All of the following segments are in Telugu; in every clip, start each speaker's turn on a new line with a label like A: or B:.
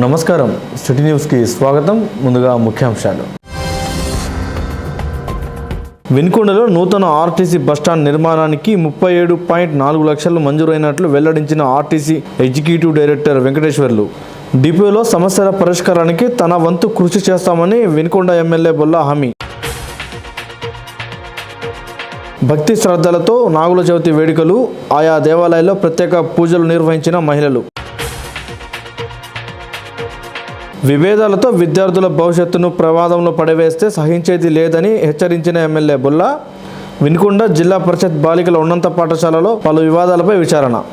A: నమస్కారం, సిటీ న్యూస్కి స్వాగతం. ముందుగా ముఖ్యాంశాలు. వినుకొండలో నూతన ఆర్టీసీ బస్టాండ్ నిర్మాణానికి 37.4 లక్షలు మంజూరైనట్లు వెల్లడించిన ఆర్టీసీ ఎగ్జిక్యూటివ్ డైరెక్టర్ వెంకటేశ్వర్లు. డిపోలో సమస్యల పరిష్కారానికి తన వంతు కృషి చేస్తామని వినుకొండ ఎమ్మెల్యే బొల్లా హామీ. భక్తి శ్రద్ధలతో నాగుల చవితి వేడుకలు, ఆయా దేవాలయాల్లో ప్రత్యేక పూజలు నిర్వహించిన మహిళలు. విభేదాలతో విద్యార్థుల భవిష్యత్తును ప్రమాదంలో పడవేస్తే సహించేది లేదని హెచ్చరించిన ఎమ్మెల్యే బొల్లా. వినుకొండ జిల్లా పరిషత్ బాలికల ఉన్నత పాఠశాలలో పలు వివాదాలపై విచారణ.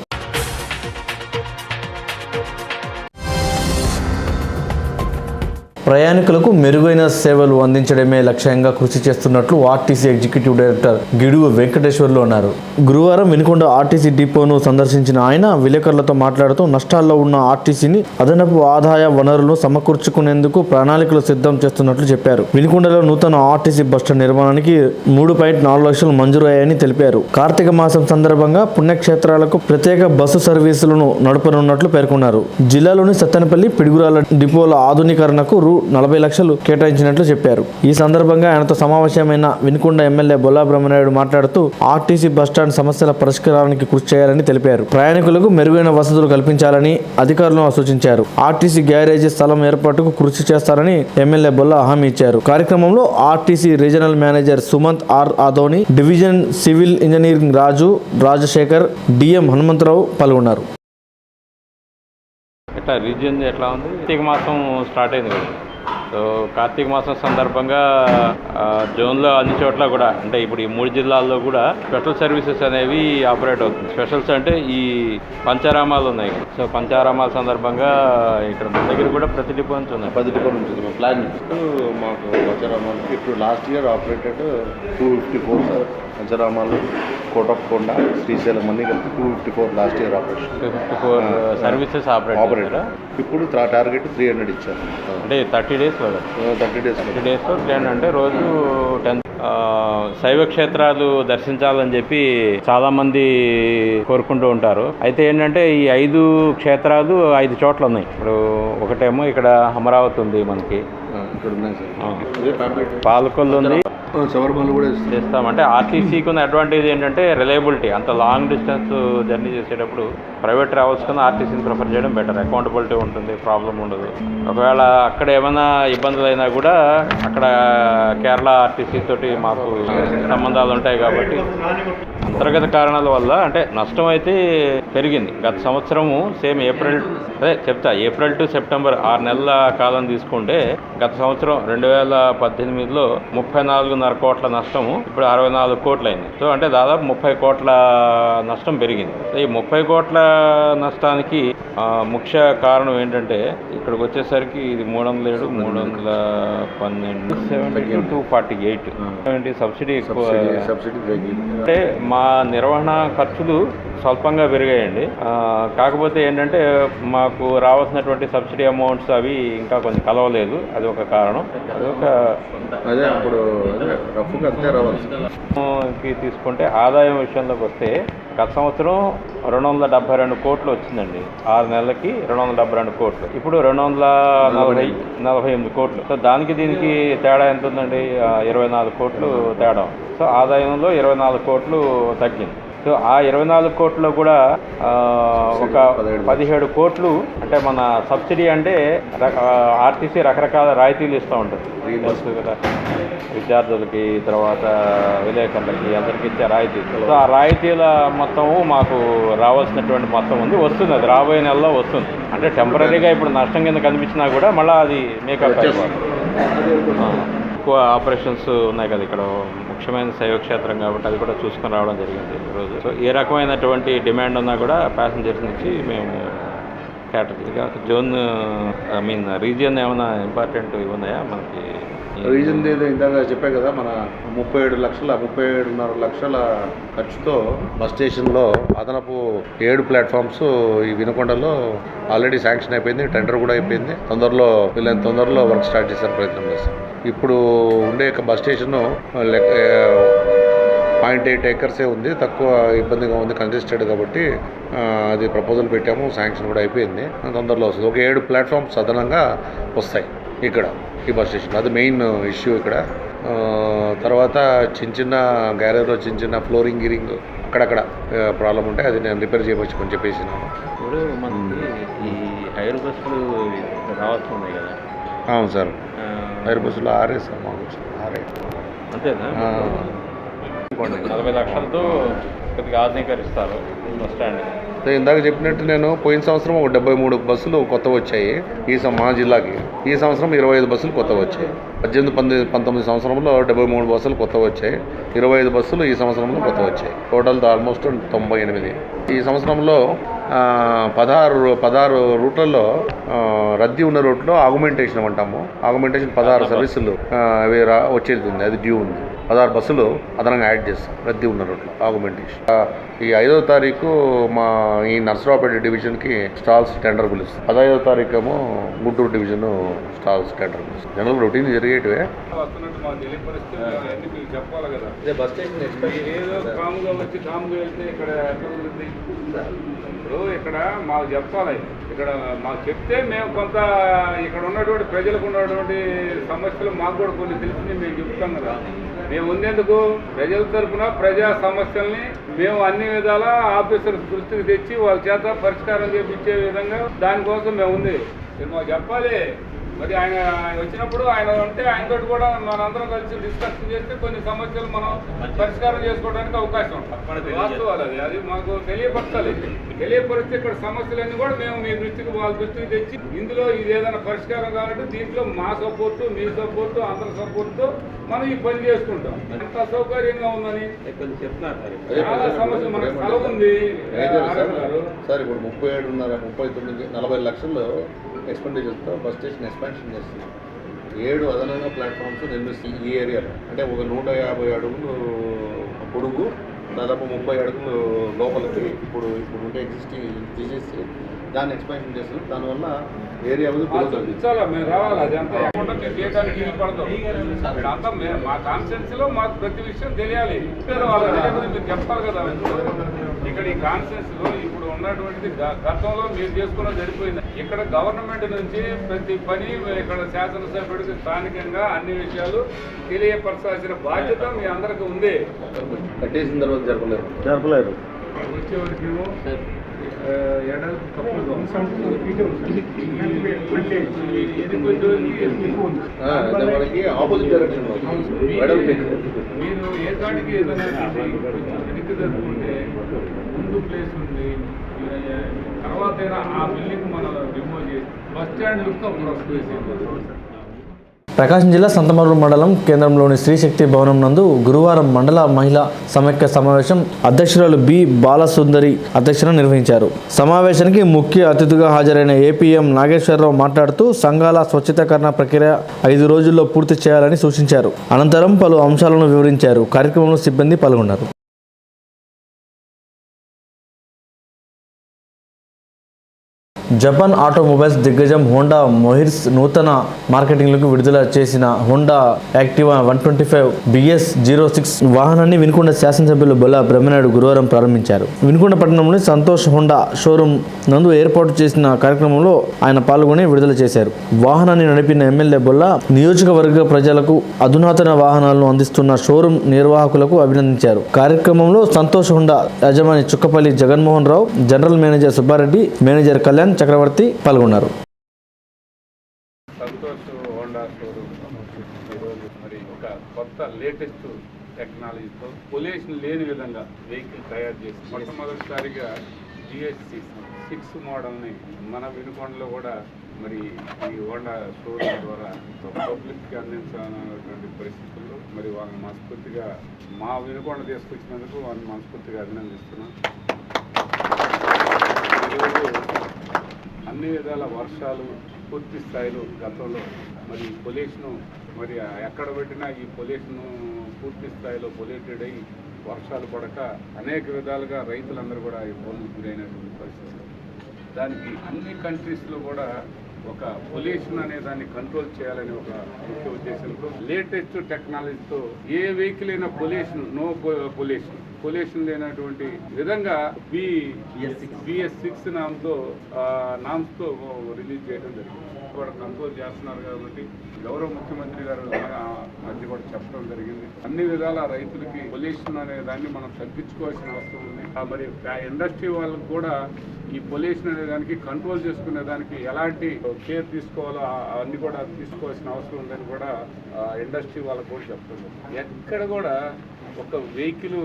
A: ప్రయాణికులకు మెరుగైన సేవలు అందించడమే లక్ష్యంగా కృషి చేస్తున్నట్లు RTC executive director Gidugu Venkateswarlu అన్నారు. గురువారం వినుకొండ ఆర్టీసీ డిపోను సందర్శించిన ఆయన విలేకరులతో మాట్లాడుతూ నష్టాల్లో ఉన్న ఆర్టీసీని అదనపు ఆదాయ వనరులను సమకూర్చుకునేందుకు ప్రణాళికలు సిద్ధం చేస్తున్నట్లు చెప్పారు. వినుకొండలో నూతన ఆర్టీసీ బస్టాండ్ నిర్మాణానికి 3.4 లక్షలు మంజూరయ్యాయని తెలిపారు. కార్తీక మాసం సందర్భంగా పుణ్యక్షేత్రాలకు ప్రత్యేక బస్సు సర్వీసులను నడపనున్నట్లు పేర్కొన్నారు. జిల్లాలోని సత్తెనపల్లి, పిడుగురాల డిపోల ఆధునీకరణకు 40 లక్షలు కేటాయించినట్లు చెప్పారు. ఈ సందర్భంగా ఆయనతో సమావేశమైన వినుకొండ ఎమ్మెల్యే బొల్లా బ్రహ్మనాయుడు మాట్లాడుతూ ఆర్టీసీ బస్టాండ్ సమస్యల పరిష్కారానికి కృషి చేయాలని తెలిపారు. ప్రయాణికులకు మెరుగైన వసతులు కల్పించాలని అధికారులను సూచించారు. ఆర్టీసీ గ్యారేజీ స్థలం ఏర్పాటుకు కృషి చేస్తారని ఎమ్మెల్యే బొల్లా హామీ ఇచ్చారు. కార్యక్రమంలో RTC regional manager Sumanth R Adoni, division civil engineering Rajasekhar, DM Hanumantharao పాల్గొన్నారు.
B: ఎట్లా రీజియన్ ఎట్లా ఉంది? కార్తీక మాసం స్టార్ట్ అయింది కదా. సో కార్తీక మాసం సందర్భంగా జోన్లో అన్ని చోట్ల కూడా, అంటే ఇప్పుడు ఈ 3 జిల్లాల్లో కూడా స్పెషల్ సర్వీసెస్ అనేవి ఆపరేట్ అవుతుంది. స్పెషల్స్ అంటే ఈ పంచారామాలు ఉన్నాయి. సో పంచారామాల సందర్భంగా ఇక్కడ మన దగ్గర కూడా ప్రతి డిపో నుంచి ఉన్నాయి.
C: 10 డిపో నుంచి మా ప్లాన్ మాకు పంచారామాలు ఇప్పుడు లాస్ట్ ఇయర్ ఆపరేటెడ్ 254 సార్. పంచరామాలు, కోటప్పకొండ, శ్రీశైలం అన్ని కలిపి 254 last year operation.
B: 254 services operate.
C: ఇప్పుడు టార్గెట్ 300 ఇచ్చారు.
B: అంటే 30 డేస్
C: 30 డేస్
B: 300 అంటే రోజు 10 శైవ క్షేత్రాలు దర్శించాలని చెప్పి చాలా మంది కోరుకుంటూ ఉంటారు. అయితే ఏంటంటే ఈ 5 క్షేత్రాలు 5 చోట్ల ఉన్నాయి. ఇప్పుడు ఒకటేమో ఇక్కడ అమరావతి ఉంది, మనకి
C: ఇక్కడ ఉన్నాయి సార్.
B: పాలకొల్లు ఉంది,
C: శబరిమల కూడా
B: చేస్తామంటే ఆర్టీసీకి ఉన్న అడ్వాంటేజ్ ఏంటంటే రిలయబిలిటీ. అంత లాంగ్ డిస్టెన్స్ జర్నీ చేసేటప్పుడు ప్రైవేట్ ట్రావెల్స్ కన్నా ఆర్టీసీని ప్రిఫర్ చేయడం బెటర్. అకౌంటబిలిటీ ఉంటుంది, ప్రాబ్లం ఉండదు. ఒకవేళ అక్కడ ఏమైనా ఇబ్బందులు అయినా కూడా అక్కడ కేరళ ఆర్టీసీ తోటి మాకు సంబంధాలు ఉంటాయి కాబట్టి అంతర్గత కారణాల వల్ల అంటే నష్టం అయితే పెరిగింది. గత సంవత్సరము సేమ్ ఏప్రిల్ టు సెప్టెంబర్ 6 నెలల కాలం తీసుకుంటే గత సంవత్సరం 2018లో 34.5 కోట్ల నష్టము, ఇప్పుడు 64 కోట్లు అయింది. సో అంటే దాదాపు 30 కోట్ల నష్టం పెరిగింది. ఈ 30 కోట్ల నష్టానికి ముఖ్య కారణం ఏంటంటే ఇక్కడికి వచ్చేసరికి ఇది 307, 312, 248 సబ్సిడీ ఎక్కువ. అంటే మా నిర్వహణ ఖర్చులు స్వల్పంగా పెరిగాయండి. కాకపోతే ఏంటంటే మాకు రావాల్సినటువంటి సబ్సిడీ అమౌంట్స్ అవి ఇంకా కొంచెం కలవలేదు. అది ఒక కారణం.
C: అదే అప్పుడు
B: తీసుకుంటే ఆదాయం విషయంలోకి వస్తే గత సంవత్సరం 272 కోట్లు వచ్చిందండి. 6 నెలలకి 272 కోట్లు. ఇప్పుడు 248 కోట్లు. సో దానికి దీనికి తేడా ఎంత ఉందండి? 24 కోట్లు తేడా. సో ఆదాయంలో 24 కోట్లు తగ్గింది. సో ఆ 24 కోట్లో కూడా ఒక 17 కోట్లు అంటే మన సబ్సిడీ, అంటే ఆర్టీసీ రకరకాల రాయితీలు ఇస్తూ ఉంటుంది కదా, విద్యార్థులకి, తర్వాత విలేకరులకి, అందరికి ఇచ్చే రాయితీలు. సో ఆ రాయితీల మొత్తము మాకు రావాల్సినటువంటి మొత్తం వస్తుంది. అది రాబోయే నెలలో వస్తుంది. అంటే టెంపరీగా ఇప్పుడు నష్టం కింద కనిపించినా కూడా మళ్ళీ అది మేకప్ అయిపోతుంది. ఎక్కువ ఆపరేషన్స్ ఉన్నాయి కదా ఇక్కడ, ముఖ్యమైన శైవక్షేత్రం కాబట్టి అది కూడా చూసుకొని రావడం జరిగింది ఈరోజు. సో ఏ రకమైనటువంటి డిమాండ్ ఉన్నా కూడా ప్యాసింజర్స్ నుంచి మేము కేటగిరీగా జోన్ రీజియన్ ఏమైనా ఇంపార్టెంట్ ఇవి ఉన్నాయా మనకి?
C: రీజన్ ఇందాక చెప్పే కదా, మన 37.5 లక్షల ఖర్చుతో బస్ స్టేషన్లో అదనపు 7 ప్లాట్ఫామ్స్ ఈ వినుకొండలో ఆల్రెడీ శాంక్షన్ అయిపోయింది. టెండర్ కూడా అయిపోయింది. తొందరలో వర్క్ స్టార్ట్ చేసే ప్రయత్నం చేస్తాం. ఇప్పుడు ఉండే బస్ స్టేషన్ 0.8 acres ఉంది, తక్కువ ఇబ్బందిగా ఉంది, కంజెస్టెడ్ కాబట్టి అది ప్రపోజల్ పెట్టాము, శాంక్షన్ కూడా అయిపోయింది, తొందరలో వస్తుంది. ఒక 7 ప్లాట్ఫామ్స్ అదనంగా వస్తాయి ఇక్కడ ఈ బస్ స్టేషన్. అది మెయిన్ ఇష్యూ ఇక్కడ. తర్వాత చిన్న గ్యారేజ్లో చిన్న ఫ్లోరింగ్ గిరింగ్ అక్కడక్కడ ప్రాబ్లం ఉంటే అది నేను రిపేర్ చేయవచ్చుకొని చెప్పేసినాను.
B: ఇప్పుడు మనకి ఈ హైర్ బస్సులు రావాల్సి ఉన్నాయి కదా.
C: అవును సార్, హైర్ బస్సులో 6 సార్, మాకు 6
B: అంతేనా? 40 లక్షలతో కొద్దిగా ఆధునీకరిస్తారు బస్ స్టాండ్.
C: ఇందాక చెప్పినట్టు నేను పోయిన సంవత్సరం ఒక 73 బస్సులు కొత్త వచ్చాయి మా జిల్లాకి. ఈ సంవత్సరం 25 బస్సులు కొత్త వచ్చాయి. 18-19 సంవత్సరంలో 73 బస్సులు కొత్త వచ్చాయి, 25 బస్సులు ఈ సంవత్సరంలో కొత్త వచ్చాయి. Total almost 98. ఈ సంవత్సరంలో 16 రూట్లలో రద్దీ ఉన్న రూట్లో ఆగ్మెంటేషన్ అంటాము. ఆగ్మెంటేషన్ 16 సర్వీసులు అవి వచ్చేది ఉంది, అది డ్యూ ఉంది. 16 బస్సులు అదనంగా యాడ్ చేస్తాం రద్దీ ఉన్న రూట్లో ఆగ్మెంటేషన్. ఈ 5వ తారీఖు ఈ నర్సరావుపేట డివిజన్కి స్టాల్స్ టెండర్ పిలుస్తాం. 15వ తారీఖు ఏమో గుంటూరు డివిజన్ స్టాల్స్ టెండర్ పిలుస్తాం. జనరల్ రొటీన్ జరిగేటివే.
B: బస్ స్టేషన్ ఏదో కాముగా వచ్చి కాముగా వెళ్తే ఇక్కడ ఇప్పుడు ఇక్కడ మాకు చెప్పాలి. ఇక్కడ మాకు చెప్తే మేము కొంత ఇక్కడ ఉన్నటువంటి ప్రజలకు ఉన్నటువంటి సమస్యలు మాకు కూడా కొన్ని తెలిసి మేము చెప్తాం కదా. మేము ఉండేందుకు ప్రజల తరఫున ప్రజా సమస్యల్ని మేము అన్ని విధాల ఆఫీసర్స్ దృష్టికి తెచ్చి వాళ్ళ చేత పరిష్కారం చేపించే విధంగా దానికోసం మేము ఉంది. మాకు చెప్పాలి. మరి ఆయన వచ్చినప్పుడు ఆయన ఉంటే ఆయనతో కూడా మనందరం కలిసి డిస్కషన్ చేస్తే కొన్ని సమస్యలు మనం పరిష్కారం చేసుకోవడానికి అవకాశం ఉంటుంది. వాస్తవాలు అది మాకు తెలియపరచాలి. తెలియపరిస్తే ఇక్కడ సమస్యలన్నీ కూడా మేము మీ దృష్టికి వాళ్ళ దృష్టికి తెచ్చి ఇందులో ఇది ఏదైనా పరిష్కారం కావాలంటే దీంట్లో మా సపోర్టు, మీ సపోర్టు, అందరి సపోర్టుతో మనం ఈ పని చేసుకుంటాం. ఎంత సౌకర్యంగా ఉందని చెప్తున్నారు. చాలా సమస్యలు మనకు స్థలం ఉంది
C: సార్. ఇప్పుడు 37.39-40 లక్షలు ఎక్స్పెండిచర్తో బస్ స్టేషన్ ఎక్స్పాన్షన్ చేస్తున్నాం. 7 అదనంగా ప్లాట్ఫామ్స్ నిర్మిస్తుంది ఈ ఏరియాలో. అంటే ఒక 150 అడుగులు పొడుగు, దాదాపు 30 అడుగులు లోపలికి ఇప్పుడు ఉంటే ఎగ్జిస్టింగ్ తీసేసి దాన్ని ఎక్స్పాన్షన్ చేస్తున్నాం. దానివల్ల ఏరియా
B: చాలా మేము రావాలి. అది అంతా ఎక్కడ మేము చేయడానికి పడతాం. అంతా మా కాన్స్టిట్యున్సీలో మాకు ప్రతి విషయం తెలియాలి. మీరు చెప్పాలి కదా. ఇక్కడ ఈ కాన్స్టిట్యున్సీలో ఇప్పుడు ఉన్నటువంటిది గతంలో మీరు చేసుకున్న జరిపోయింది. ఇక్కడ గవర్నమెంట్ నుంచి ప్రతి పని ఇక్కడ శాసనసభ్యుడికి స్థానికంగా అన్ని విషయాలు తెలియపరచాల్సిన బాధ్యత మీ అందరికీ ఉంది.
C: కట్టేసిన తర్వాత జరపలేరు.
B: వచ్చేవరకేమో
C: మనకి ఆపోజిట్ డైరెక్షన్
B: మీరు ఏ కాడికి ఏదైనా వెనక్కి జరుపుకుంటే ముందు ప్లేస్ ఉంది. తర్వాత ఆ బిల్డింగ్ మనం రిమూవ్ చేసి బస్ స్టాండ్ లుక్ అప్పుడు వస్తుంది.
A: ప్రకాశం జిల్లా సంతమూరు మండలం కేంద్రంలోని శ్రీశక్తి భవనం నందు గురువారం మండల మహిళా సమైక్య సమావేశం అధ్యక్షురాలు బి బాలసుందరి అధ్యక్షతన నిర్వహించారు. సమావేశానికి ముఖ్య అతిథిగా హాజరైన ఏపీఎం నాగేశ్వరరావు మాట్లాడుతూ సంఘాల స్వచ్ఛతీకరణ ప్రక్రియ 5 రోజుల్లో పూర్తి చేయాలని సూచించారు. అనంతరం పలు అంశాలను వివరించారు. కార్యక్రమంలో సిబ్బంది పాల్గొన్నారు. జపాన్ ఆటోమొబైల్స్ దిగ్గజం హోండా మొహిర్స్ నూతన మార్కెటింగ్లకు విడుదల చేసిన హోండా యాక్టివా 125 BS06 వాహనాన్ని వినుకొండ శాసనసభ్యులు బొల్ల బ్రహ్మనాయుడు గురువారం ప్రారంభించారు. వినుకొండ పట్టణంలోని సంతోష్ హోండా షోరూం నందు ఏర్పాటు చేసిన కార్యక్రమంలో ఆయన పాల్గొని విడుదల చేశారు. వాహనాన్ని నడిపిన ఎమ్మెల్యే బొల్ల నియోజకవర్గ ప్రజలకు అధునాతన వాహనాలను అందిస్తున్న షోరూం నిర్వాహకులకు అభినందించారు. కార్యక్రమంలో సంతోష్ హోండా యజమాని Chukkapalli Jaganmohan Rao, general manager Subbareddy, manager Kalyan Chakravarthy పాల్గొన్నారు.
B: సంతోష్ హోండా షోరూమ్ ఈరోజు మరి ఒక కొత్త లేటెస్ట్ టెక్నాలజీతో పొల్యూషన్ లేని విధంగా వెహికల్ తయారు చేసి మొట్టమొదటిసారిగా GS6 మోడల్ని మన వినుకొండలో కూడా మరి ఈ హోండా షోరూమ్ ద్వారా పబ్లిక్కి అందించాలన్నటువంటి పరిస్థితుల్లో మరి వాళ్ళని మనస్ఫూర్తిగా మా వినుకొండ తీసుకొచ్చినందుకు వాళ్ళని మనస్ఫూర్తిగా అభినందిస్తున్నాం. ఈరోజు అన్ని విధాల వర్షాలు పూర్తి స్థాయిలో గతంలో మరి పొల్యూషను మరి ఎక్కడ పెట్టినా ఈ పొల్యూషను పూర్తి స్థాయిలో పొల్యూటెడ్ అయ్యి వర్షాలు పడక అనేక విధాలుగా రైతులందరూ కూడా ఇబ్బందులు గురైనటువంటి పరిస్థితి. దానికి అన్ని కంట్రీస్లో కూడా
D: ఒక పొల్యూషన్ అనే దాన్ని కంట్రోల్ చేయాలని ఒక ముఖ్య ఉద్దేశంతో లేటెస్ట్ టెక్నాలజీతో ఏ వెహికల్ అయినా నో పొల్యూషన్ లేనటువంటి విధంగా BS6 నామ్తో రిలీజ్ చేయడం జరిగింది. కూడా కంట్రోల్ చేస్తున్నారు కాబట్టి గౌరవ ముఖ్యమంత్రి గారు మధ్య కూడా చెప్పడం జరిగింది. అన్ని విధాల రైతులకి పొల్యూషన్ అనే దాన్ని మనం తగ్గించుకోవాల్సిన అవసరం ఉంది. మరి ఇండస్ట్రీ వాళ్ళకు కూడా ఈ పొల్యూషన్ అనే దానికి కంట్రోల్ చేసుకునే దానికి ఎలాంటి కేర్ తీసుకోవాలో అన్ని కూడా తీసుకోవాల్సిన అవసరం ఉందని కూడా ఇండస్ట్రీ వాళ్ళకు కూడా చెప్తుంది. ఎక్కడ కూడా ఒక వెహికల్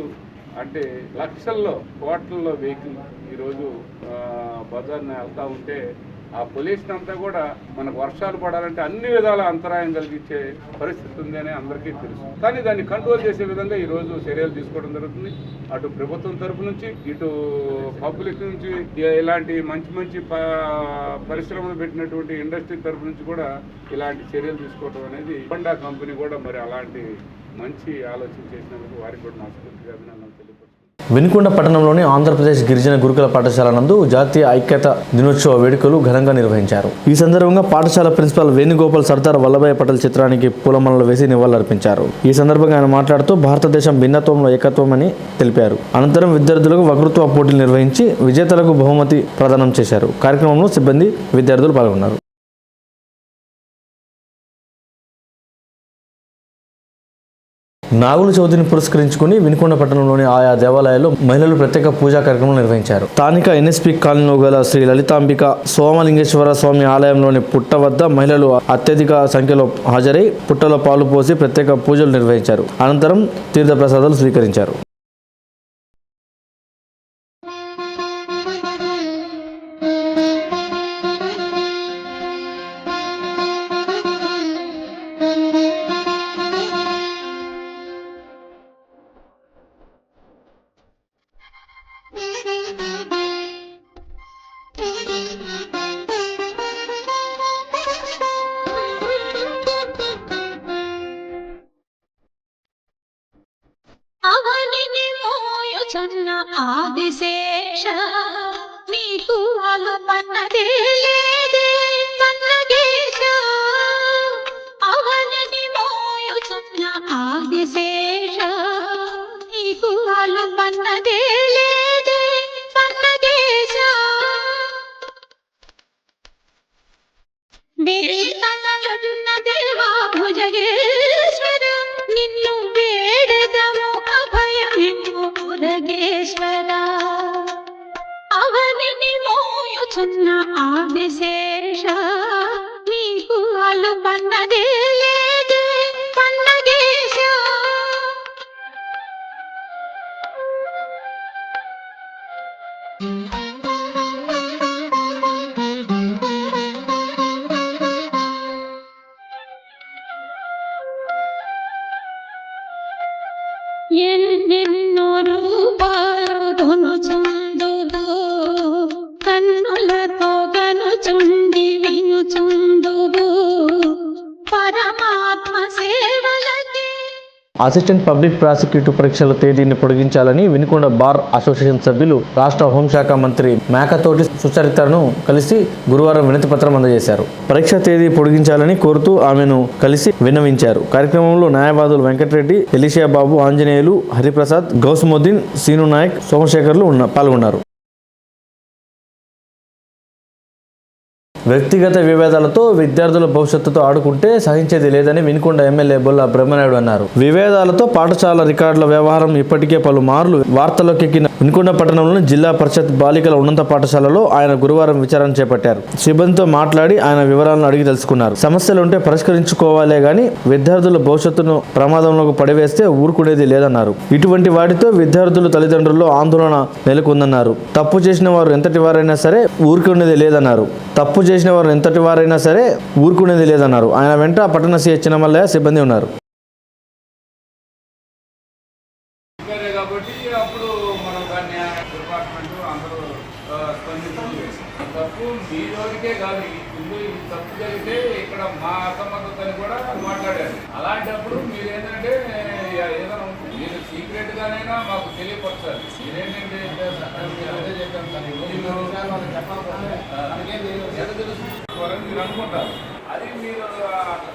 D: అంటే లక్షల్లో కోట్లలో వెహికల్ ఈరోజు బజార్ని వెళ్తూ ఉంటే ఆ పొల్యూషన్ అంతా కూడా మనకు వర్షాలు పడాలంటే అన్ని విధాల అంతరాయం కలిగించే పరిస్థితి ఉందని అందరికీ తెలుసు. కానీ దాన్ని కంట్రోల్ చేసే విధంగా ఈరోజు చర్యలు తీసుకోవడం జరుగుతుంది. అటు ప్రభుత్వం తరపు నుంచి, ఇటు పబ్లిక్ నుంచి, ఇలాంటి మంచి పరిశ్రమలు పెట్టినటువంటి ఇండస్ట్రీ తరపు నుంచి కూడా ఇలాంటి చర్యలు తీసుకోవడం అనేది హోండా కంపెనీ కూడా మరి అలాంటి మంచి ఆలోచన చేసినందుకు వారికి కూడా మనస్ఫూర్తిగా అభినందనలు తెలియపరుస్తున్నాను.
A: వినుకొండ పట్టణంలోని ఆంధ్రప్రదేశ్ గిరిజన గురుకుల పాఠశాల నందు జాతీయ ఐక్యత దినోత్సవ వేడుకలు ఘనంగా నిర్వహించారు. ఈ సందర్భంగా పాఠశాల ప్రిన్సిపాల్ వేణుగోపాల్ సర్దార్ వల్లభాయ్ పటేల్ చిత్రానికి పూలమాలలు వేసి నివాళులర్పించారు. ఈ సందర్భంగా ఆయన మాట్లాడుతూ భారతదేశం భిన్నత్వంలో ఏకత్వం అని తెలిపారు. అనంతరం విద్యార్థులకు వక్తృత్వ పోటీలు నిర్వహించి విజేతలకు బహుమతి ప్రదానం చేశారు. కార్యక్రమంలో సిబ్బంది, విద్యార్థులు పాల్గొన్నారు. నాగుల చవితిని పురస్కరించుకుని వినుకొండ పట్టణంలోని ఆయా దేవాలయాల్లో మహిళలు ప్రత్యేక పూజా కార్యక్రమం నిర్వహించారు. స్థానిక NSP కాలనీలో గల శ్రీ లలితాంబిక సోమలింగేశ్వర స్వామి ఆలయంలోని పుట్ట వద్ద మహిళలు అత్యధిక సంఖ్యలో హాజరై పుట్టలో పాలు పోసి ప్రత్యేక పూజలు నిర్వహించారు. అనంతరం తీర్థప్రసాదాలు స్వీకరించారు.
E: ఆదిశేష నీకు అలుపన్నదే లేదే పన్నగేశ అవనిని మోయుచున్న ఆదిశేష నీకు అలుపన్నదే లేదే పన్నగేశ వేదనలున్న దేవా భుజగేశ్వర నిన్ను వేడదము అభయమిమ్ము మురగేశ్వర అవనిని మోయుచున్న ఆదిశేష నీకు అలుపన్నదే లేదే పన్నగేశ ఎన్నెన్నో రూపాలు గొనుచుందువు కన్నులతో గనుచుండి వినుచుందువు పరమాత్మ సేవలకి.
A: అసిస్టెంట్ పబ్లిక్ ప్రాసిక్యూటర్ పరీక్షల తేదీని పొడిగించాలని వినుకొండ బార్ అసోసియేషన్ సభ్యులు రాష్ట్ర హోంశాఖ మంత్రి మేకతోటి సుచరితను కలిసి గురువారం వినతి పత్రం అందజేశారు. పరీక్ష తేదీ పొడిగించాలని కోరుతూ ఆమెను కలిసి విన్నవించారు. కార్యక్రమంలో న్యాయవాదులు వెంకటరెడ్డి, ఎలిషియా బాబు, ఆంజనేయులు, హరిప్రసాద్, గౌసుముద్దీన్, సీను నాయక్, సోమశేఖర్లు పాల్గొన్నారు. వ్యక్తిగత విభేదాలతో విద్యార్థుల భవిష్యత్తుతో ఆడుకుంటే సహించేది లేదని వినుకొండ ఎమ్మెల్యే బొల్ల బ్రహ్మనాయుడు అన్నారు. విభేదాలతో పాఠశాల రికార్డుల వ్యవహారం ఇప్పటికే పలుమార్లు వార్తల్లోకి ఎక్కిన వినుకొండ పట్టణంలోని జిల్లా పరిషత్ బాలికల ఉన్నత పాఠశాలలో ఆయన గురువారం విచారణ చేపట్టారు. సిబ్బందితో మాట్లాడి ఆయన వివరాలను అడిగి తెలుసుకున్నారు. సమస్యలుంటే పరిష్కరించుకోవాలే గాని విద్యార్థుల భవిష్యత్తును ప్రమాదంలోకి పడివేస్తే ఊరుకునేది లేదన్నారు. ఇటువంటి వాటితో విద్యార్థుల తల్లిదండ్రుల్లో ఆందోళన నెలకొందన్నారు. తప్పు చేసిన వారు ఎంతటి వారైనా సరే ఊరుకునేది లేదన్నారు. ఆయన వెంట పట్టణ సీఐ చిన్నమల్లయ్య సిబ్బంది ఉన్నారు.
D: కాబట్టి అప్పుడు మనం దాన్ని డిపార్ట్మెంట్ అందరూ స్పందించాలి. తప్పు మీ రోజుకే కాదు, ఇది తప్పు జరిగితే ఇక్కడ మా అసమర్థతని కూడా మాట్లాడారు. అలాంటప్పుడు మీరు ఏంటంటే ఏదైనా మీరు సీక్రెట్ గానైనా మాకు తెలియపరచాలి. మీరేంటంటే తీసుకోవాలని మీరు అనుకుంటారు. అది మీరు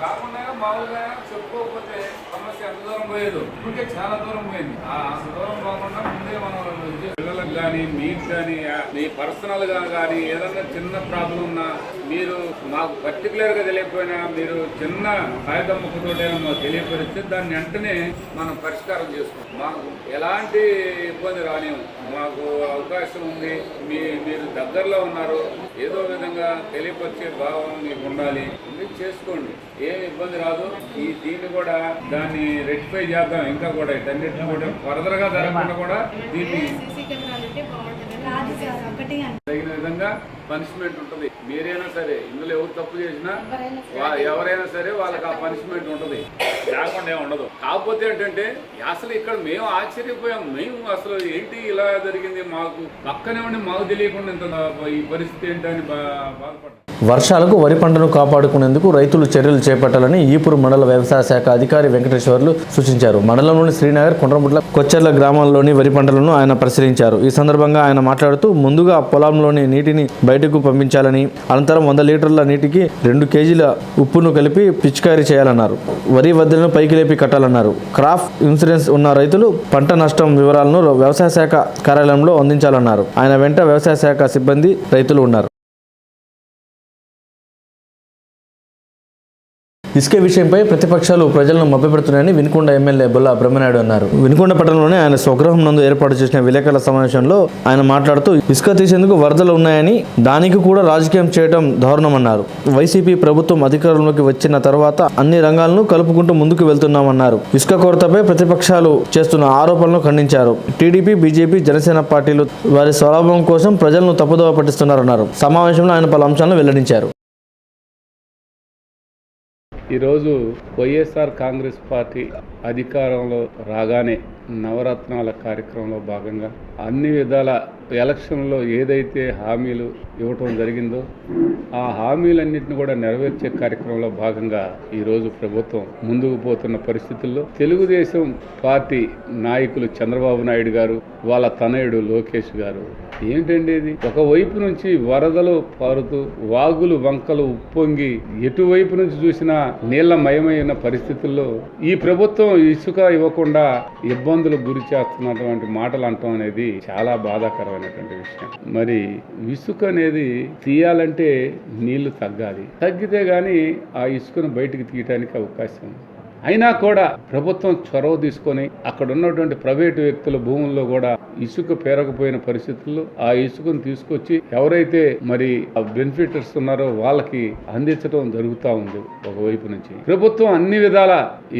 D: కాకుండా మామూలుగా చెప్పుకోకపోతే సమస్య ఎంత దూరం పోయేది, ఇప్పటికే చాలా దూరం పోయింది. అంత దూరం పోకుండా ముందే మనం పిల్లలకు కానీ మీకు కానీ మీ పర్సనల్ గా కానీ ఏదన్నా చిన్న ప్రాబ్లం ఉన్నా మీరు మాకు పర్టికులర్ గా తెలియకపోయినా మీరు చిన్న కాగితం ముక్కతోటే మాకు తెలియపరిస్తే దాన్ని వెంటనే మనం పరిష్కారం చేసుకుంటాం. మాకు ఎలాంటి ఇబ్బంది రానివ్వం. మాకు అవకాశం ఉంది, మీరు దగ్గరలో ఉన్నారు, ఏదో విధంగా తెలియపరిచే భావం మీకు ఉండాలి, చేసుకోండి, ఏమి ఇబ్బంది రాదు. దీన్ని కూడా దాన్ని రెక్టిఫై చేద్దాం. ఇంకా కూడా ఇటన్నిటిని కూడా ఫర్దర్ గా జరగకుండా కూడా దీన్ని తగిన విధంగా పనిష్మెంట్ ఉంటుంది. మీరైనా సరే, ఇందులో ఎవరు తప్పు చేసినా ఎవరైనా సరే వాళ్ళకి ఆ పనిష్మెంట్ ఉంటుంది, లేకుండా ఉండదు. కాకపోతే ఏంటంటే అసలు ఇక్కడ మేము ఆశ్చర్యపోయాం. మేము అసలు ఏంటి ఇలా జరిగింది, మాకు పక్కనే ఉండి మాకు తెలియకుండా ఇంత ఈ పరిస్థితి ఏంటని బాధపడ్డాం.
A: వర్షాలకు వరి పంటను కాపాడుకునేందుకు రైతులు చర్యలు చేపట్టాలని ఈపూరు మండల వ్యవసాయ శాఖ అధికారి వెంకటేశ్వర్లు సూచించారు. మండలంలోని శ్రీనగర్, కొండ్రముట్ల, కొచ్చెర్ల గ్రామాల్లోని వరి పంటలను ఆయన పరిశీలించారు. ఈ సందర్భంగా ఆయన మాట్లాడుతూ ముందుగా పొలంలోని నీటిని బయటకు పంపించాలని, అనంతరం 100 లీటర్ల నీటికి 2 కేజీల ఉప్పును కలిపి పిచికారీ చేయాలన్నారు. వరి వద్దలను పైకి లేపి కట్టాలన్నారు. క్రాప్ ఇన్సూరెన్స్ ఉన్న రైతులు పంట నష్టం వివరాలను వ్యవసాయ శాఖ కార్యాలయంలో అందించాలన్నారు. ఆయన వెంట వ్యవసాయ శాఖ సిబ్బంది, రైతులు ఉన్నారు. ఇసుక విషయంపై ప్రతిపక్షాలు ప్రజలను మభ్యపెడుతున్నాయని వినుకొండ ఎమ్మెల్యే బొల్లా బ్రహ్మనాయుడు అన్నారు. వినుకొండ పట్టణంలోని ఆయన స్వగృహం నందు ఏర్పాటు చేసిన విలేకరుల సమావేశంలో ఆయన మాట్లాడుతూ ఇసుక తీసేందుకు వరదలు ఉన్నాయని, దానికి కూడా రాజకీయం చేయడం దారుణమన్నారు. వైసీపీ ప్రభుత్వం అధికారంలోకి వచ్చిన తర్వాత అన్ని రంగాలను కలుపుకుంటూ ముందుకు వెళ్తున్నామన్నారు. ఇసుక కొరతపై ప్రతిపక్షాలు చేస్తున్న ఆరోపణలను ఖండించారు. టీడీపీ, బీజేపీ, జనసేన పార్టీలు వారి స్వలాభం కోసం ప్రజలను తప్పుదోవ పట్టిస్తున్నారన్నారు. సమావేశంలో ఆయన పలు అంశాలను వెల్లడించారు.
D: ఈరోజు వైఎస్ఆర్ కాంగ్రెస్ పార్టీ అధికారంలో రాగానే నవరత్నాల కార్యక్రమంలో భాగంగా అన్ని విధాల ఎలక్షన్లో ఏదైతే హామీలు ఇవ్వటం జరిగిందో ఆ హామీలన్నింటిని కూడా నెరవేర్చే కార్యక్రమంలో భాగంగా ఈరోజు ప్రభుత్వం ముందుకు పోతున్న పరిస్థితుల్లో తెలుగుదేశం పార్టీ నాయకులు చంద్రబాబు నాయుడు గారు, వాళ్ళ తనయుడు లోకేష్ గారు ఏంటండి ఇది, ఒకవైపు నుంచి వరదలు పారుతూ వాగులు వంకలు ఉప్పొంగి ఎటువైపు నుంచి చూసినా నీళ్లమయమైన పరిస్థితుల్లో ఈ ప్రభుత్వం ఇసుక ఇవ్వకుండా ఇబ్బందులు గురి చేస్తున్నటువంటి మాటలు అంటాం అనేది చాలా బాధాకరమైనటువంటి విషయం. మరి ఇసుక అనేది తీయాలంటే నీళ్లు తగ్గాలి, తగ్గితే గానీ ఆ ఇసుకను బయటికి తీయడానికి అవకాశం ఉంది. అయినా కూడా ప్రభుత్వం చొరవ తీసుకొని అక్కడ ఉన్నటువంటి ప్రైవేటు వ్యక్తుల భూముల్లో కూడా ఇసుక పేరకపోయిన పరిస్థితుల్లో ఆ ఇసుకను తీసుకొచ్చి ఎవరైతే మరి బెనిఫిటర్స్ ఉన్నారో వాళ్ళకి అందించడం జరుగుతూ ఉంది. ఒకవైపు నుంచి ప్రభుత్వం అన్ని విధాల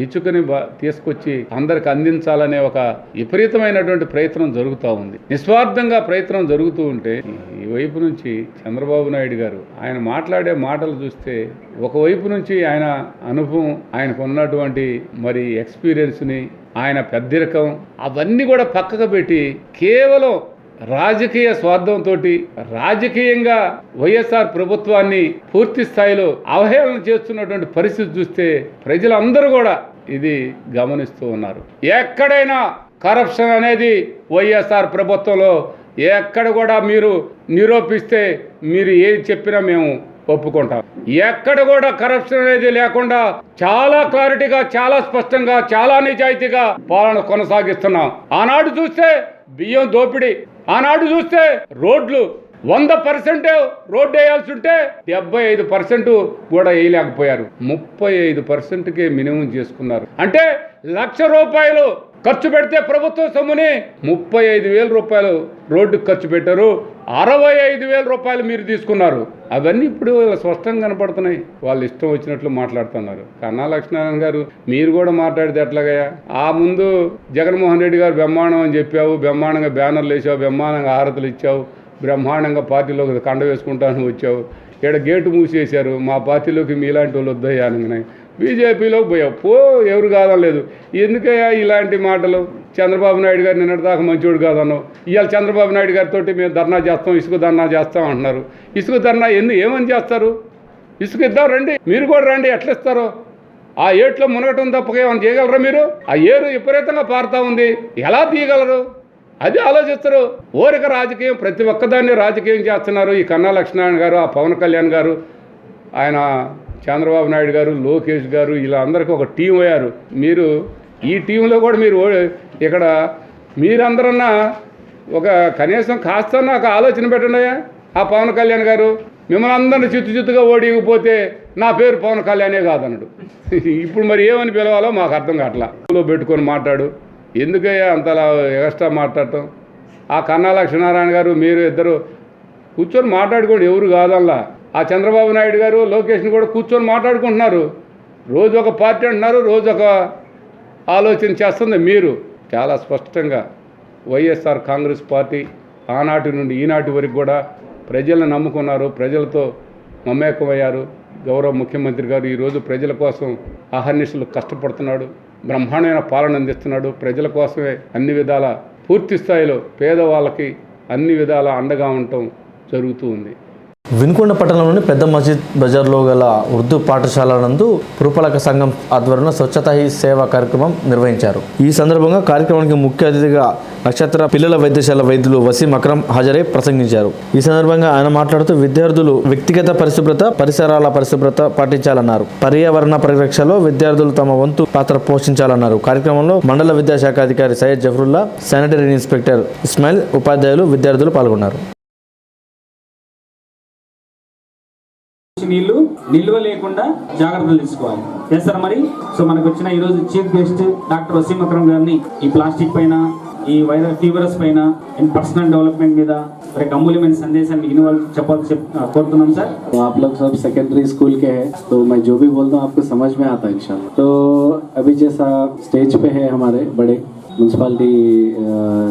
D: ఇసుకని తీసుకొచ్చి అందరికి అందించాలనే ఒక విపరీతమైనటువంటి ప్రయత్నం జరుగుతూ ఉంది. నిస్వార్థంగా ప్రయత్నం జరుగుతూ ఉంటే ఈ వైపు నుంచి చంద్రబాబు నాయుడు గారు ఆయన మాట్లాడే మాటలు చూస్తే ఒకవైపు నుంచి ఆయన అనుభవం, ఆయనకు ఉన్నటువంటి మరి ఎక్స్పీరియన్స్ని, ఆయన పెద్దరికం అవన్నీ కూడా పక్కకు పెట్టి కేవలం రాజకీయ స్వార్థంతో రాజకీయంగా వైఎస్ఆర్ ప్రభుత్వాన్ని పూర్తి స్థాయిలో అవహేళన చేస్తున్నటువంటి పరిస్థితి చూస్తే ప్రజలందరూ కూడా ఇది గమనిస్తూ ఉన్నారు. ఎక్కడైనా కరప్షన్ అనేది వైఎస్ఆర్ ప్రభుత్వంలో ఎక్కడ కూడా మీరు నిరూపిస్తే మీరు ఏది చెప్పినా మేము ఒప్పుకుంటాం. ఎక్కడ కూడా కరప్షన్ అనేది లేకుండా చాలా క్లారిటీగా, చాలా స్పష్టంగా, చాలా నిజాయితీగా పాలన కొనసాగిస్తున్నాం. ఆనాడు చూస్తే బియ్యం దోపిడీ, ఆనాడు చూస్తే రోడ్లు 100% రోడ్డు వేయాల్సి ఉంటే 75% కూడా వేయలేకపోయారు. 35%కే మినిమం చేసుకున్నారు. అంటే ₹1,00,000 ఖర్చు పెడితే ప్రభుత్వ సొమ్ముని 35,000 రూపాయలు రోడ్డుకు ఖర్చు పెట్టారు. 65,000 రూపాయలు మీరు తీసుకున్నారు. అవన్నీ ఇప్పుడు స్పష్టంగా కనపడుతున్నాయి. వాళ్ళు ఇష్టం వచ్చినట్లు మాట్లాడుతున్నారు. కన్నా లక్ష్మీనారాయణ గారు మీరు కూడా మాట్లాడితే ఎట్లాగయ్యా? ఆ ముందు జగన్మోహన్ రెడ్డి గారు బ్రహ్మాండం అని చెప్పావు, బ్రహ్మాండంగా బ్యానర్లు వేసావు, బ్రహ్మాండంగా హారతులు ఇచ్చావు, బ్రహ్మాండంగా పార్టీలోకి కండ వేసుకుంటాను వచ్చావు. ఇక్కడ గేటు మూసేశారు, మా పార్టీలోకి మీలాంటి వాళ్ళు వద్దయ్యా అనగానే బీజేపీలోకి పోయావు. ఎవరు కాదనలేదు. ఎందుకయ్యా ఇలాంటి మాటలు? చంద్రబాబు నాయుడు గారు నిన్నటిదాకా మంచోడు కాదన్నావు, ఇవాళ చంద్రబాబు నాయుడు గారితో మేము ధర్నా చేస్తాం, ఇసుక ధర్నా చేస్తాం అంటున్నారు. ఇసుక ధర్నా ఏమని చేస్తారు? ఇసుక ఇద్దాం రండి, మీరు కూడా రండి, ఎట్లా ఇస్తారు? ఆ ఏట్లో మునగటం తప్పక ఏమైనా చేయగలరా మీరు? ఆ ఏరు విపరీతంగా పారుతూ ఉంది, ఎలా తీయగలరు? అది ఆలోచిస్తారు. ఓరిక రాజకీయం, ప్రతి ఒక్కదాన్ని రాజకీయం చేస్తున్నారు. ఈ కన్నా లక్ష్మీనారాయణ గారు, ఆ పవన్ కళ్యాణ్ గారు ఆయన చంద్రబాబు నాయుడు గారు, లోకేష్ గారు ఇలా అందరికీ ఒక టీం అయ్యారు. మీరు ఈ టీంలో కూడా మీరు ఇక్కడ మీరందరన్నా ఒక కనీసం కాస్త నాకు ఆలోచన పెట్టండి. ఆ పవన్ కళ్యాణ్ గారు మిమ్మల్ని అందరినీ చిత్తుగా ఓడిపోతే నా పేరు పవన్ కళ్యాణే కాదన్నాడు. ఇప్పుడు మరి ఏమని పిలవాలో మాకు అర్థం కావట్లా. పెట్టుకొని మాట్లాడు, ఎందుకయ్యా అంతలా ఎక్స్ట్రా మాట్లాడటం? ఆ కన్నా లక్ష్మీనారాయణ గారు మీరు ఇద్దరు కూర్చొని మాట్లాడుకోండి, ఎవరు కాదల్లా. ఆ చంద్రబాబు నాయుడు గారు, లోకేష్ని కూడా కూర్చొని మాట్లాడుకుంటున్నారు. రోజు ఒక పార్టీ అంటున్నారు, రోజు ఒక ఆలోచన చేస్తుంది. మీరు చాలా స్పష్టంగా వైఎస్ఆర్ కాంగ్రెస్ పార్టీ ఆనాటి నుండి ఈనాటి వరకు కూడా ప్రజలను నమ్ముకున్నారు, ప్రజలతో మమేకమయ్యారు. గౌరవ ముఖ్యమంత్రి గారు ఈరోజు ప్రజల కోసం అహర్నిశలు కష్టపడుతున్నాడు, బ్రహ్మాండమైన పాలన అందిస్తున్నాడు. ప్రజల కోసమే అన్ని విధాల పూర్తి స్థాయిలో పేదవాళ్ళకి అన్ని విధాల అండగా ఉండటం జరుగుతూ ఉంది.
A: వినుకొండ పట్టణంలోని పెద్ద మస్జిద్ బజార్లో గల ఉర్దూ పాఠశాల నందు పురపాలక సంఘం ఆధ్వర్యంలో స్వచ్ఛతా హీ సేవ కార్యక్రమం నిర్వహించారు. ఈ సందర్భంగా కార్యక్రమానికి ముఖ్య అతిథిగా నక్షత్ర పిల్లల వైద్యశాల వైద్యులు వసీం అక్రమ్ హాజరై ప్రసంగించారు. ఈ సందర్భంగా ఆయన మాట్లాడుతూ విద్యార్థులు వ్యక్తిగత పరిశుభ్రత, పరిసరాల పరిశుభ్రత పాటించాలన్నారు. పర్యావరణ పరిరక్షణలో విద్యార్థులు తమ వంతు పాత్ర పోషించాలన్నారు. కార్యక్రమంలో మండల విద్యాశాఖ అధికారి సయ్యద్ జఫరుల్లా, శానిటరీ ఇన్స్పెక్టర్ ఇస్మాయిల్, ఉపాధ్యాయులు, విద్యార్థులు పాల్గొన్నారు.
F: నీళ్లు నిల్వ లేకుండా జాగ్రత్తలు తీసుకోవాలి. చేస్తారు మరి. సో మనకు వచ్చిన ఈరోజు chief guest doctor Waseem Akram గారిని ఈ ప్లాస్టిక్ పైన, ఈ వైరల్ ఫీవర్స్ పైన, పర్సనల్ డెవలప్మెంట్ మీద एक अमूल्यమైన సందేశాన్ని ఇన్వాల్వ్ చెప్పాలి కోరుతున్నాం సార్.
G: तो आप लोग सब सेकेंडरी स्कूल के हैं, तो मैं जो भी बोलता हूँ आपको समझ में आता है इंशाल्लाह. तो अभी जैसा स्टेज पे है हमारे बड़े म्यूनसिपालिटी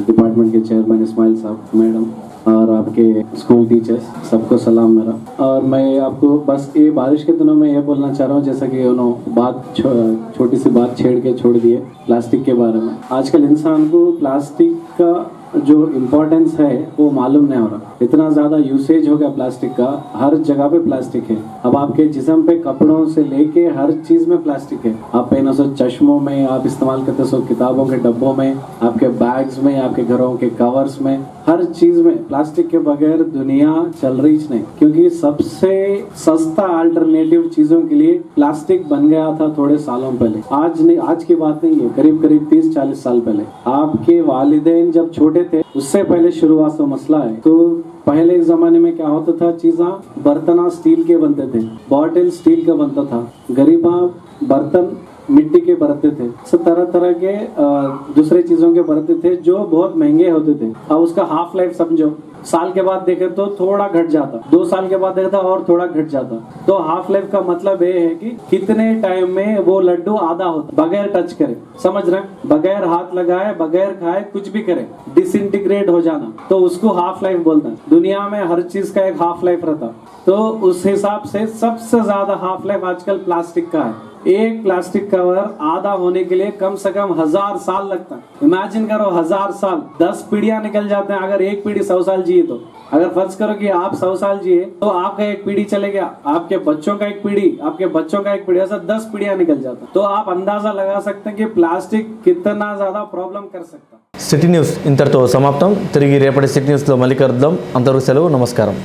G: डिपार्टमेंट के चेयरमैन इस्माइल साहब, मैडम और आपके स्कूल टीचर्स, सबको सलाम मेरा. और मैं आपको बस ये बारिश के दिनों में ये बोलना चाह रहा हूँ, जैसा कि उन्होंने बात छोटी सी बात छेड़ के छोड़ दिए प्लास्टिक के बारे में. आजकल इंसान को प्लास्टिक का जो इम्पोर्टेंस है वो मालूम नहीं हो रहा. इतना ज़्यादा यूसेज हो गया प्लास्टिक का, हर जगह पे प्लास्टिक है. अब आपके जिस्म पे कपड़ों से लेके हर चीज़ में प्लास्टिक है. आप पहनो सो चश्मों में, आप इस्तेमाल करते सो किताबों के डब्बों में, आपके बैग्स में, आपके घरों के कवर्स में, हर चीज़ में प्लास्टिक के बगैर दुनिया चल रही नहीं. क्योंकि सबसे सस्ता अल्टरनेटिव चीज़ों के लिए प्लास्टिक बन गया था थोड़े सालों पहले. आज नहीं, आज की बात नहीं है, करीब 30-40 साल पहले. आपके वालिदैन जब छोटे थे उससे पहले शुरुआत का मसला है. तो पहले के जमाने में क्या होता था, चीज़ा बर्तन स्टील के बनते थे, बॉटल स्टील का बनता था, गरीबा बर्तन मिट्टी के बरतते थे, सब तरह तरह के दूसरे चीज़ों के बरतते थे जो बहुत महंगे होते थे. अब उसका हाफ लाइफ समझो, साल के बाद देखे तो थोड़ा घट जाता, 2 साल के बाद देखा और थोड़ा घट जाता. तो हाफ लाइफ का मतलब ये है कि कितने टाइम में वो लड्डू आधा होता, बगैर टच करे, समझ रहे, बगैर हाथ लगाए, बगैर खाए, कुछ भी करे, डिसइंटीग्रेट हो जाना, तो उसको हाफ लाइफ बोलता है. दुनिया में हर चीज का एक हाफ लाइफ रहता. तो उस हिसाब से सबसे ज्यादा हाफ लाइफ आजकल प्लास्टिक का है. एक प्लास्टिक कवर आधा होने के लिए कम से कम 1000 साल लगता है. इमेजिन करो 1000 साल, 10 पीढ़ियां निकल जाते हैं. अगर एक पीढ़ी 100 साल जिए तो अगर फर्ज करो कि आप 100 साल जिए तो आपका एक पीढ़ी चले गया, आपके बच्चों का एक पीढ़ी, आपके बच्चों का एक पीढ़ी, ऐसा 10 पीढ़ियां निकल जाता. तो आप अंदाजा लगा सकते हैं कि प्लास्टिक कितना ज्यादा प्रॉब्लम कर सकता.
A: సిటీ న్యూస్ ఇంతటితో సమాప్తం. తిరిగి రేపటి సిటీ న్యూస్లో మళ్ళీ కలుద్దాం. అంతవరకు సెలవు. నమస్కారం.